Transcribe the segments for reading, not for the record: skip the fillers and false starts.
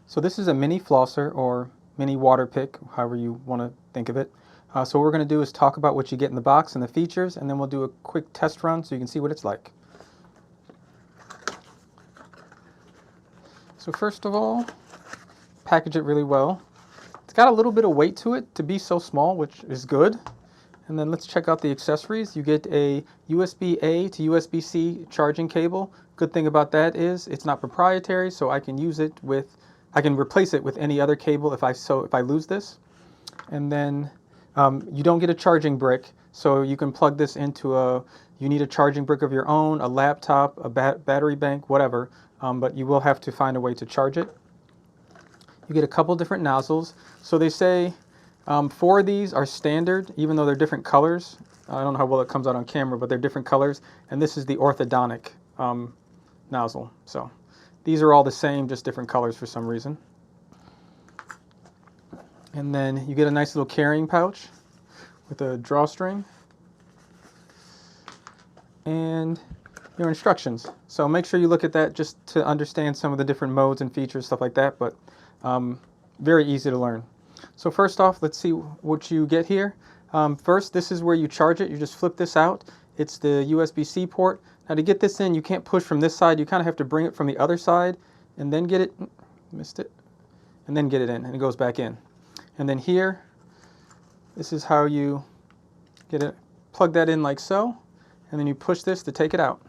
So this is a mini flosser or mini water pick, however you want to think of it. So what we're going to do is talk about what you get in the box and the features, and then we'll do a quick test run so you can see what it's like. So first of all, package it really well. It's got a little bit of weight to it to be so small, which is good. And then let's check out the accessories. You get a USB-A to USB-C charging cable. Good thing about that is it's not proprietary, so I can use it with, I can replace it with any other cable if I lose this. And then you don't get a charging brick, so you can plug this into you need a charging brick of your own, a laptop, a battery bank, whatever, but you will have to find a way to charge it. You get a couple different nozzles. So they say 4 of these are standard, even though they're different colors. I don't know how well it comes out on camera, but they're different colors. And this is the orthodontic nozzle. So these are all the same, just different colors for some reason. And then you get a nice little carrying pouch with a drawstring and your instructions. So make sure you look at that just to understand some of the different modes and features, stuff like that, but very easy to learn. So first off, let's see what you get here. First, this is where you charge it. You just flip this out. It's the USB-C port. Now to get this in, you can't push from this side. You kind of have to bring it from the other side and then get it, missed it, and then get it in, and it goes back in. And then here, this is how you get it, plug that in like so, and then you push this to take it out.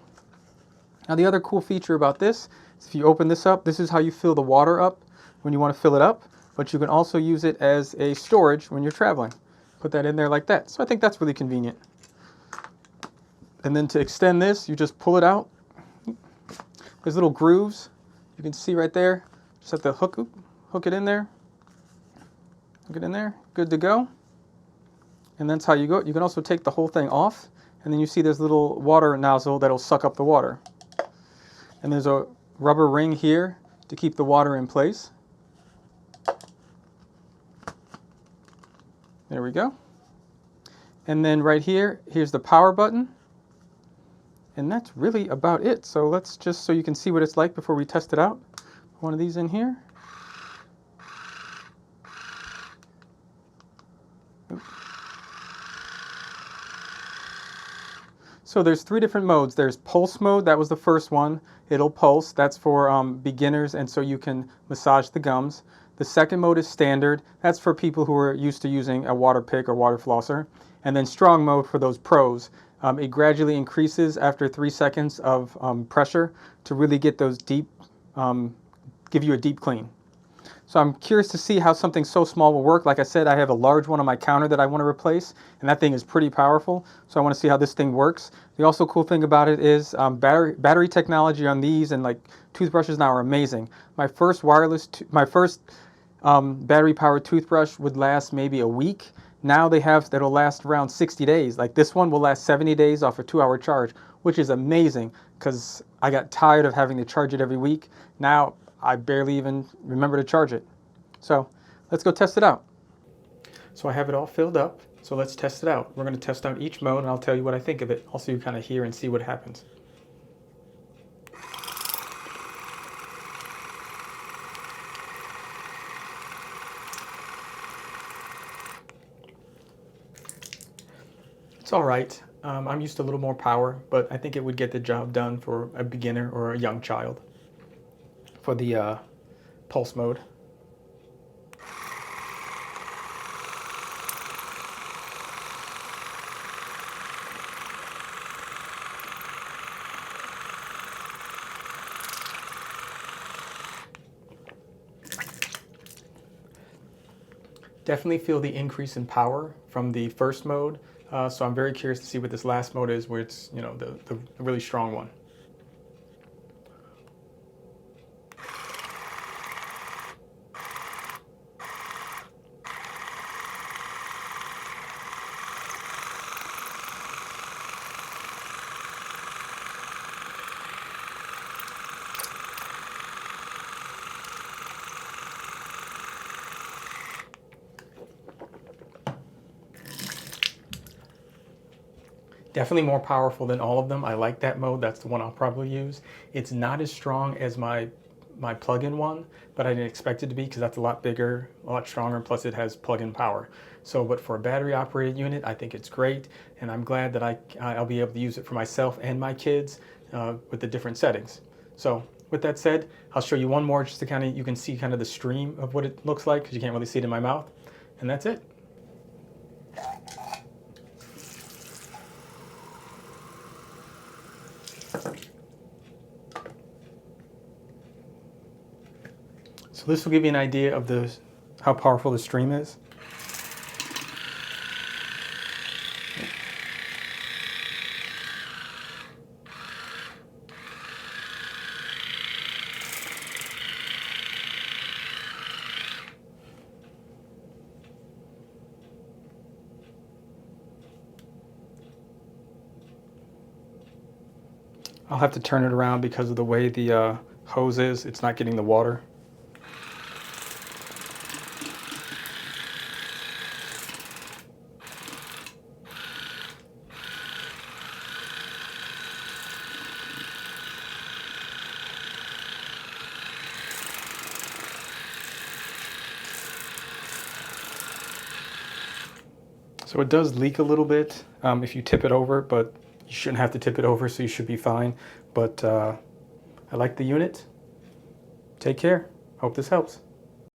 Now the other cool feature about this is if you open this up, this is how you fill the water up when you want to fill it up, but you can also use it as a storage when you're traveling. Put that in there like that. So I think that's really convenient. And then to extend this, you just pull it out. There's little grooves you can see right there. Just have to hook it in there. Hook it in there, good to go. And that's how you go. You can also take the whole thing off, and then you see this little water nozzle that'll suck up the water. And there's a rubber ring here to keep the water in place. There we go. And then right here, here's the power button. And that's really about it. So let's just, so you can see what it's like before we test it out. One of these in here. So there's 3 different modes. There's pulse mode, that was the first one. It'll pulse, that's for beginners, and so you can massage the gums. The second mode is standard. That's for people who are used to using a water pick or water flosser. And then strong mode for those pros. It gradually increases after 3 seconds of pressure to really get those deep, give you a deep clean. So I'm curious to see how something so small will work. Like I said, I have a large one on my counter that I want to replace, and that thing is pretty powerful. So I want to see how this thing works. The also cool thing about it is battery technology on these and like toothbrushes now are amazing. My first battery-powered toothbrush would last maybe a week. Now they have that'll last around 60 days. Like this one will last 70 days off a 2-hour charge, which is amazing because I got tired of having to charge it every week. Now I barely even remember to charge it. So let's go test it out. So I have it all filled up. So let's test it out. We're going to test out each mode and I'll tell you what I think of it. Also, you kind of hear and see what happens. It's all right. I'm used to a little more power, but I think it would get the job done for a beginner or a young child for the pulse mode. Definitely feel the increase in power from the first mode, so I'm very curious to see what this last mode is, where it's, you know, the really strong one. Definitely more powerful than all of them. I like that mode. That's the one I'll probably use. It's not as strong as my my plug-in one, but I didn't expect it to be because that's a lot bigger, a lot stronger, and plus it has plug-in power. So, but for a battery operated unit, I think it's great, and I'm glad that I'll be able to use it for myself and my kids with the different settings. So with that said, I'll show you one more just to you can see kind of the stream of what it looks like because you can't really see it in my mouth, and that's it. So this will give you an idea of how powerful the stream is. I'll have to turn it around because of the way the hose is. It's not getting the water. So it does leak a little bit if you tip it over, but you shouldn't have to tip it over, so you should be fine. But I like the unit. Take care. Hope this helps.